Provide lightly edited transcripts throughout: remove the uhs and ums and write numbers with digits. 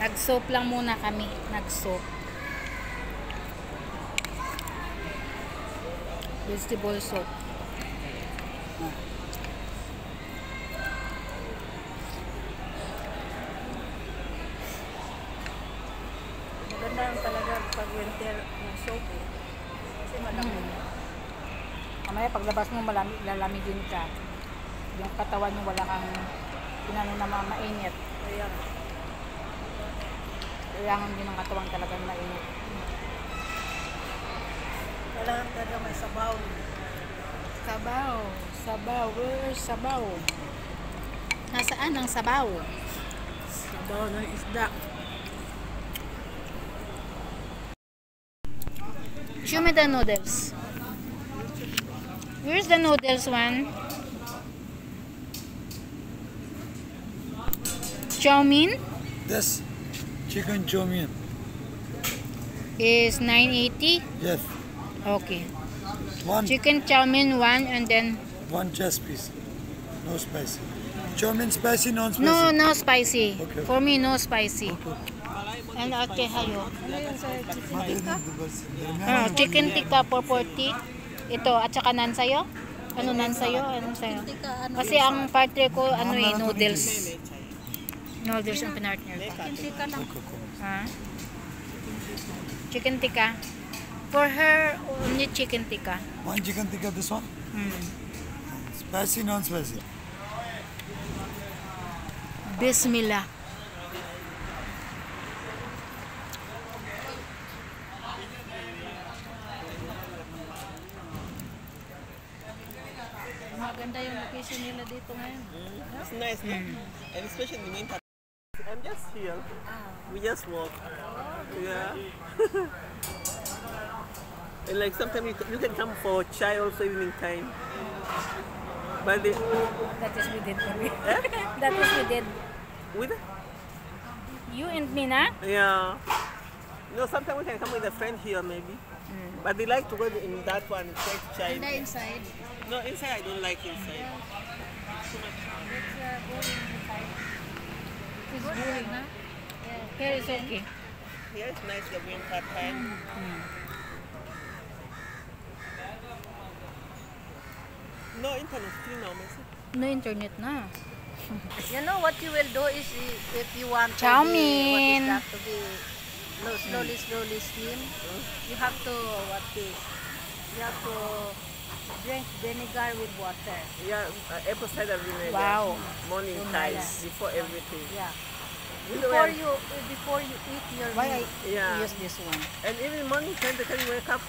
Nag-soap lang muna kami. Nag-soap. Vegetable soap. Maganda lang talaga pag winter ng soap eh. Kasi malamig. Mamaya paglabas mo lalamigin ka. Yung katawan mo wala kang pinano na mainit. Ayan. Kailangan din ng katawan talagang mainit. Kailangan talaga may sabaw. Sabaw. Sabaw. Where's sabaw? Nasaan ang sabaw? Sabaw ng isda. Show me the noodles. Where's the noodles one? Chow mein This chicken chow mein. is 980. Yes. Okay. One Chicken chow mein one and then chest piece. No spicy. Chow mein spicy, non-spicy. no spicy. Okay. For me no spicy. And okay hayo. Ano yun sa chicken Mother tikka? need the bus. Chicken tikka for 40. Ito at saka nan sayo? Ano nan sayo? Ano sayo? Tikka, ano Kasi ang partner ko ano noodles. Noodles ang pinartner ko. chicken tikka na. Ha? Chicken tikka. For her, only chicken tikka. One chicken tikka, this one. Spicy, non-spicy. Bismillah. Maganda yung location nila dito ngayon. It's nice, no? And especially in the winter. I'm just here. We just walk. Yeah. And like sometimes you can come for chai also evening time. But the, That is we did for me. That is we did. with You and me na? yeah. No, sometimes we can come with a friend here maybe. But they like to go in that one, take chai. Ganda inside. No, inside I don't like inside. It's boring na? Here is okay. Here it's nice the winter time. No internet free now, Messi. No internet na. You know what you will do is if you want Chow to be, mein. what is that, to be slowly steam, you have to you have to drink vinegar with water. Yeah, apple cider vinegar. Wow. Morning time before everything. Yeah. You know, and- Before you eat your Why I meat. Yeah. use this one? And even morning time, the time you wake up,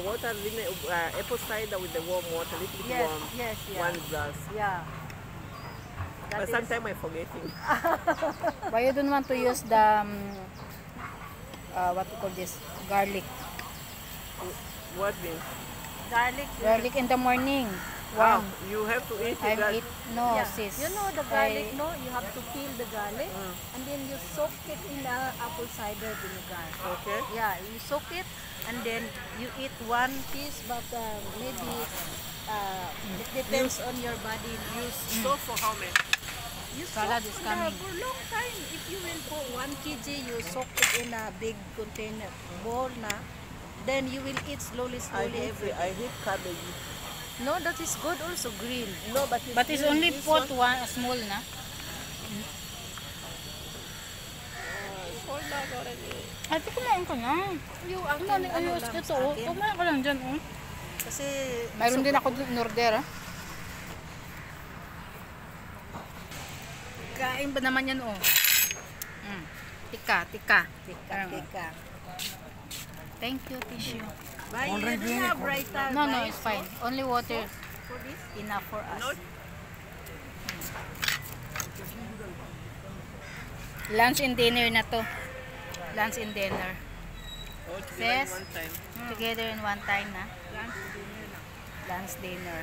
water, apple cider with the warm water, little bit Yes, warm. yes, yeah. One glass. Yeah. But That is, sometimes I forgetting. Why you don't want to use the what you call this? Garlic. What means? garlic. Garlic in the morning. Wow. Wow. You have to eat I it. eat no Yeah. sis. You know the garlic, I- no? You have to peel the garlic and then you soak it in the apple cider vinegar. Okay. Yeah, you soak it and then you eat one piece, but maybe it depends on your body. So for how many? You Salad soak is coming. for a long time. If you will put 1 kg, you soak it in a big container bowl na. Then you will eat slowly every I day. hate cabbage. No, that is good also green. No, but But it's green. only This pot one- one small na. Hold back already. Ate, kumain ka na. Yung Kumain ka ayos lang ito. sa Oh. akin. Kumain ka lang dyan. Oh. Kasi Mayroon din ako in order. Ah. Kain ba naman yan? Oh. Tika. tika. Thank you, tissue. Buy Already it. Yeah, brighter. No, it's fine. Only water For this. enough for us. No. Lunch and dinner na to. Lunch and dinner. Oh, together Sis? one time. Together in one time na. Lunch, dinner.